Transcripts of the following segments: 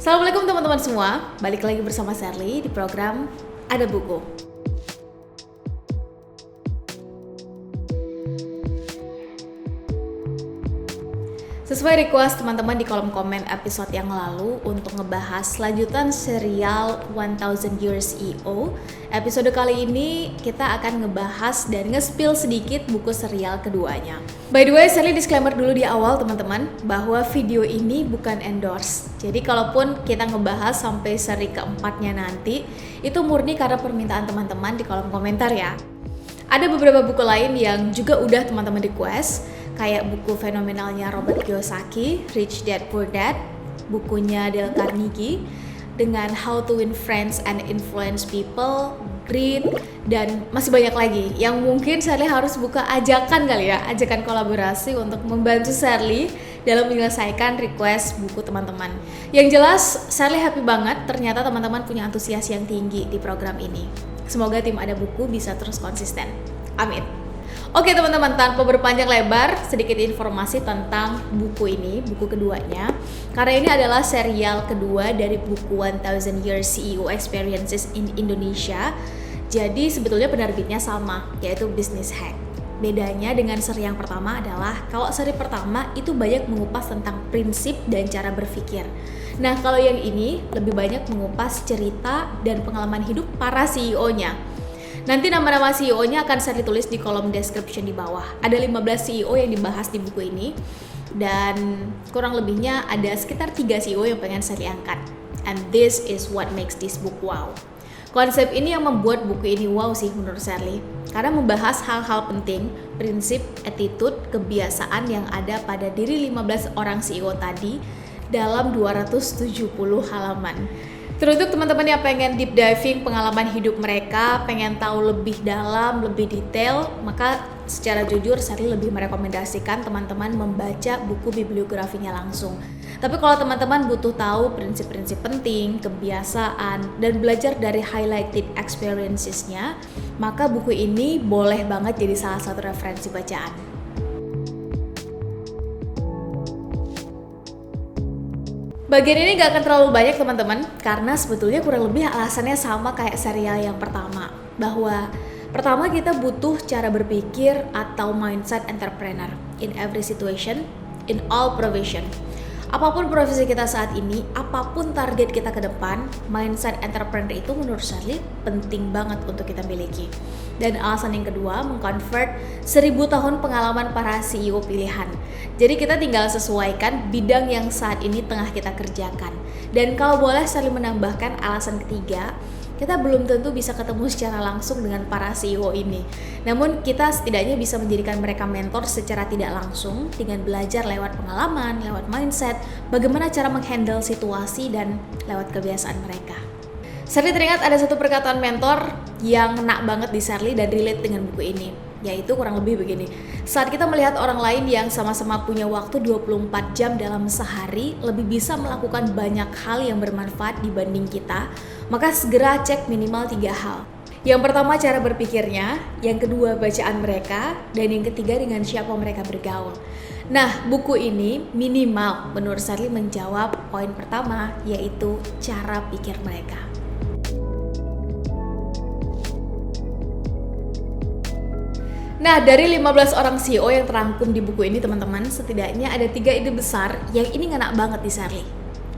Assalamualaikum teman-teman semua, balik lagi bersama Sherly di program Ada Buku. Sesuai request teman-teman di kolom komen episode yang lalu untuk ngebahas lanjutan serial 1000 Years EO, episode kali ini kita akan ngebahas dan nge-spill sedikit buku serial keduanya. By the way, Sherly disclaimer dulu di awal teman-teman bahwa video ini bukan endorse. Jadi kalaupun kita ngebahas sampai seri keempatnya nanti, itu murni karena permintaan teman-teman di kolom komentar ya. Ada beberapa buku lain yang juga udah teman-teman request, kayak buku fenomenalnya Robert Kiyosaki, Rich Dad Poor Dad, bukunya Dale Carnegie, dengan How to Win Friends and Influence People, Greed, dan masih banyak lagi yang mungkin Sherly harus buka ajakan kali ya, ajakan kolaborasi untuk membantu Sherly dalam menyelesaikan request buku teman-teman. Yang jelas, Sherly happy banget ternyata teman-teman punya antusias yang tinggi di program ini. Semoga tim Ada Buku bisa terus konsisten. Amin. Oke teman-teman, tanpa berpanjang lebar, sedikit informasi tentang buku ini, buku keduanya. Karena ini adalah serial kedua dari buku 1000 Years CEO Experiences in Indonesia. Jadi sebetulnya penerbitnya sama, yaitu Business Hack. Bedanya dengan seri yang pertama adalah kalau seri pertama itu banyak mengupas tentang prinsip dan cara berpikir. Nah kalau yang ini lebih banyak mengupas cerita dan pengalaman hidup para CEO-nya. Nanti nama-nama CEO-nya akan saya tulis di kolom description di bawah. Ada 15 CEO yang dibahas di buku ini. Dan kurang lebihnya ada sekitar 3 CEO yang pengen saya angkat. And this is what makes this book wow. Konsep ini yang membuat buku ini wow sih menurut Sherly. Karena membahas hal-hal penting, prinsip, attitude, kebiasaan yang ada pada diri 15 orang CEO tadi dalam 270 halaman. Teruntuk teman-teman yang pengen deep diving pengalaman hidup mereka, pengen tahu lebih dalam, lebih detail, maka secara jujur Sherly lebih merekomendasikan teman-teman membaca buku bibliografinya langsung. Tapi kalau teman-teman butuh tahu prinsip-prinsip penting, kebiasaan, dan belajar dari highlighted experiences-nya, maka buku ini boleh banget jadi salah satu referensi bacaan. Bagian ini gak akan terlalu banyak teman-teman, karena sebetulnya kurang lebih alasannya sama kayak serial yang pertama. Bahwa pertama kita butuh cara berpikir atau mindset entrepreneur in every situation, in all profession. Apapun profesi kita saat ini, apapun target kita ke depan, mindset entrepreneur itu menurut Sherly penting banget untuk kita miliki. Dan alasan yang kedua, mengconvert 1000 tahun pengalaman para CEO pilihan. Jadi kita tinggal sesuaikan bidang yang saat ini tengah kita kerjakan. Dan kalau boleh Sherly menambahkan alasan ketiga, kita belum tentu bisa ketemu secara langsung dengan para CEO ini. Namun kita setidaknya bisa menjadikan mereka mentor secara tidak langsung dengan belajar lewat pengalaman, lewat mindset, bagaimana cara menghandle situasi dan lewat kebiasaan mereka. Sherly teringat ada satu perkataan mentor yang ngena banget di Sherly dan relate dengan buku ini, yaitu kurang lebih begini. Saat kita melihat orang lain yang sama-sama punya waktu 24 jam dalam sehari lebih bisa melakukan banyak hal yang bermanfaat dibanding kita, maka segera cek minimal 3 hal. Yang pertama cara berpikirnya, yang kedua bacaan mereka, dan yang ketiga dengan siapa mereka bergaul. Nah, buku ini minimal menurut Sherly menjawab poin pertama, yaitu cara pikir mereka. Nah, dari 15 orang CEO yang terangkum di buku ini teman-teman, setidaknya ada 3 ide besar yang ini ngena banget di Sherly.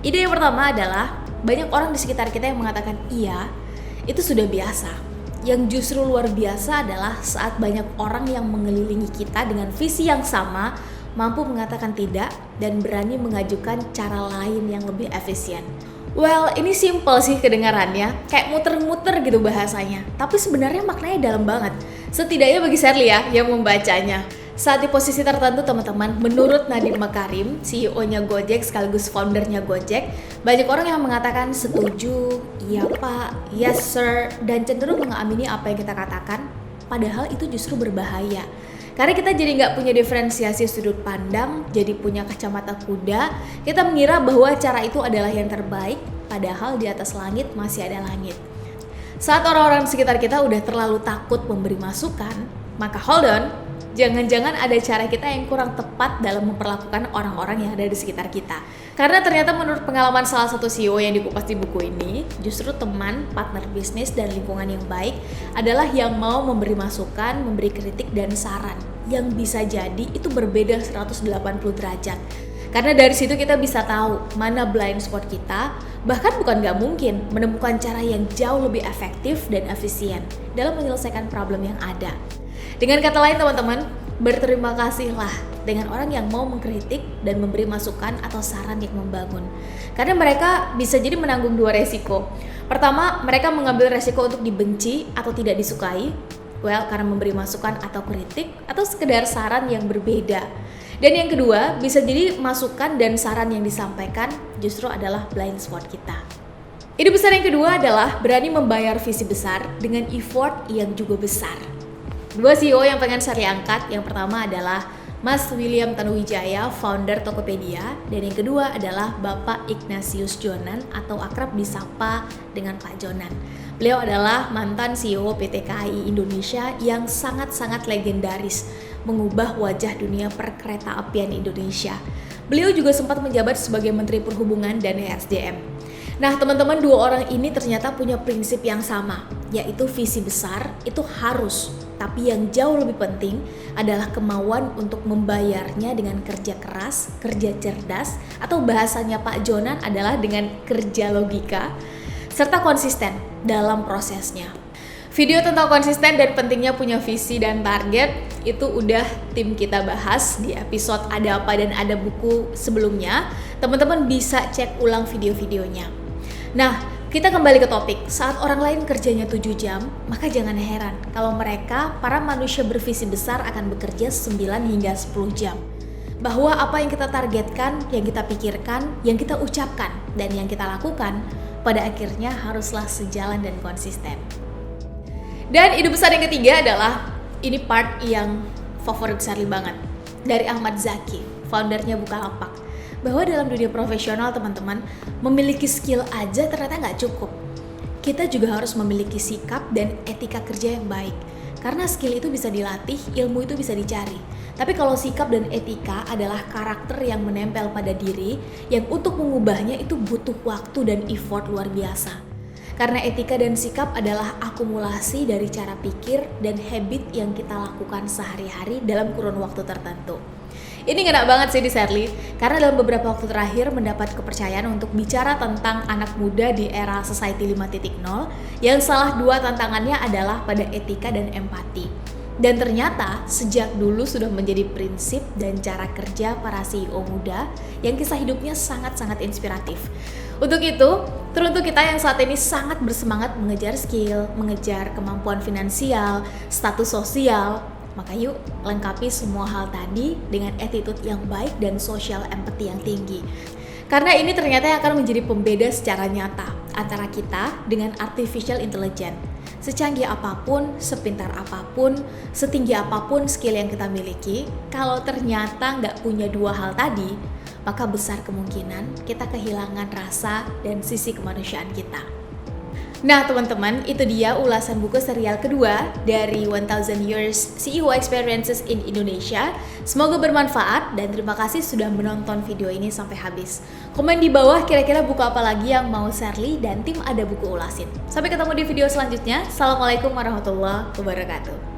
Ide yang pertama adalah, banyak orang di sekitar kita yang mengatakan iya, itu sudah biasa. Yang justru luar biasa adalah saat banyak orang yang mengelilingi kita dengan visi yang sama, mampu mengatakan tidak, dan berani mengajukan cara lain yang lebih efisien. Well, ini simple sih kedengarannya, kayak muter-muter gitu bahasanya. Tapi sebenarnya maknanya dalam banget. Setidaknya bagi Sherly ya, yang membacanya. Saat di posisi tertentu teman-teman, menurut Nadiem Makarim, CEO-nya Gojek sekaligus foundernya Gojek, banyak orang yang mengatakan setuju, iya pak, yes sir, dan cenderung mengamini apa yang kita katakan, padahal itu justru berbahaya. Karena kita jadi nggak punya diferensiasi sudut pandang, jadi punya kacamata kuda, kita mengira bahwa cara itu adalah yang terbaik, padahal di atas langit masih ada langit. Saat orang-orang di sekitar kita udah terlalu takut memberi masukan, maka hold on, jangan-jangan ada cara kita yang kurang tepat dalam memperlakukan orang-orang yang ada di sekitar kita. Karena ternyata menurut pengalaman salah satu CEO yang dikupas di buku ini, justru teman, partner bisnis, dan lingkungan yang baik adalah yang mau memberi masukan, memberi kritik, dan saran yang bisa jadi itu berbeda 180 derajat. Karena dari situ kita bisa tahu mana blind spot kita, bahkan bukan nggak mungkin menemukan cara yang jauh lebih efektif dan efisien dalam menyelesaikan problem yang ada. Dengan kata lain teman-teman, berterima kasihlah dengan orang yang mau mengkritik dan memberi masukan atau saran yang membangun. Karena mereka bisa jadi menanggung dua resiko. Pertama, mereka mengambil resiko untuk dibenci atau tidak disukai, karena memberi masukan atau kritik atau sekedar saran yang berbeda. Dan yang kedua, bisa jadi masukan dan saran yang disampaikan justru adalah blind spot kita. Ide besar yang kedua adalah berani membayar visi besar dengan effort yang juga besar. Dua CEO yang pengen saya angkat, yang pertama adalah Mas William Tanuwijaya, founder Tokopedia, dan yang kedua adalah Bapak Ignatius Jonan atau akrab disapa dengan Pak Jonan. Beliau adalah mantan CEO PT KAI Indonesia yang sangat-sangat legendaris, mengubah wajah dunia perkereta apian Indonesia. Beliau juga sempat menjabat sebagai Menteri Perhubungan dan ESDM. Nah teman-teman, dua orang ini ternyata punya prinsip yang sama, yaitu visi besar itu harus, tapi yang jauh lebih penting adalah kemauan untuk membayarnya dengan kerja keras, kerja cerdas, atau bahasanya Pak Jonan adalah dengan kerja logika, serta konsisten dalam prosesnya. Video tentang konsisten dan pentingnya punya visi dan target itu udah tim kita bahas di episode Ada Apa dan Ada Buku sebelumnya. Teman-teman bisa cek ulang video-videonya. Nah, kita kembali ke topik. Saat orang lain kerjanya 7 jam, maka jangan heran kalau mereka, para manusia bervisi besar akan bekerja 9 hingga 10 jam. Bahwa apa yang kita targetkan, yang kita pikirkan, yang kita ucapkan, dan yang kita lakukan, pada akhirnya haruslah sejalan dan konsisten. Dan ide besar yang ketiga adalah, ini part yang favorit Sherly banget, dari Ahmad Zaki, foundernya Bukalapak. Bahwa dalam dunia profesional teman-teman, memiliki skill aja ternyata nggak cukup. Kita juga harus memiliki sikap dan etika kerja yang baik. Karena skill itu bisa dilatih, ilmu itu bisa dicari. Tapi kalau sikap dan etika adalah karakter yang menempel pada diri, yang untuk mengubahnya itu butuh waktu dan effort luar biasa. Karena etika dan sikap adalah akumulasi dari cara pikir dan habit yang kita lakukan sehari-hari dalam kurun waktu tertentu. Ini ngena banget sih di Sherly, karena dalam beberapa waktu terakhir mendapat kepercayaan untuk bicara tentang anak muda di era Society 5.0, yang salah dua tantangannya adalah pada etika dan empati. Dan ternyata sejak dulu sudah menjadi prinsip dan cara kerja para CEO muda yang kisah hidupnya sangat-sangat inspiratif. Untuk itu, teruntuk kita yang saat ini sangat bersemangat mengejar skill, mengejar kemampuan finansial, status sosial, maka yuk lengkapi semua hal tadi dengan attitude yang baik dan social empathy yang tinggi. Karena ini ternyata yang akan menjadi pembeda secara nyata antara kita dengan artificial intelligence. Secanggih apapun, sepintar apapun, setinggi apapun skill yang kita miliki, kalau ternyata nggak punya dua hal tadi, maka besar kemungkinan kita kehilangan rasa dan sisi kemanusiaan kita. Nah teman-teman, itu dia ulasan buku serial kedua dari 1000 Years CEO Experiences in Indonesia. Semoga bermanfaat dan terima kasih sudah menonton video ini sampai habis. Komen di bawah kira-kira buku apa lagi yang mau Sherly dan tim Ada Buku ulasin. Sampai ketemu di video selanjutnya. Assalamualaikum warahmatullahi wabarakatuh.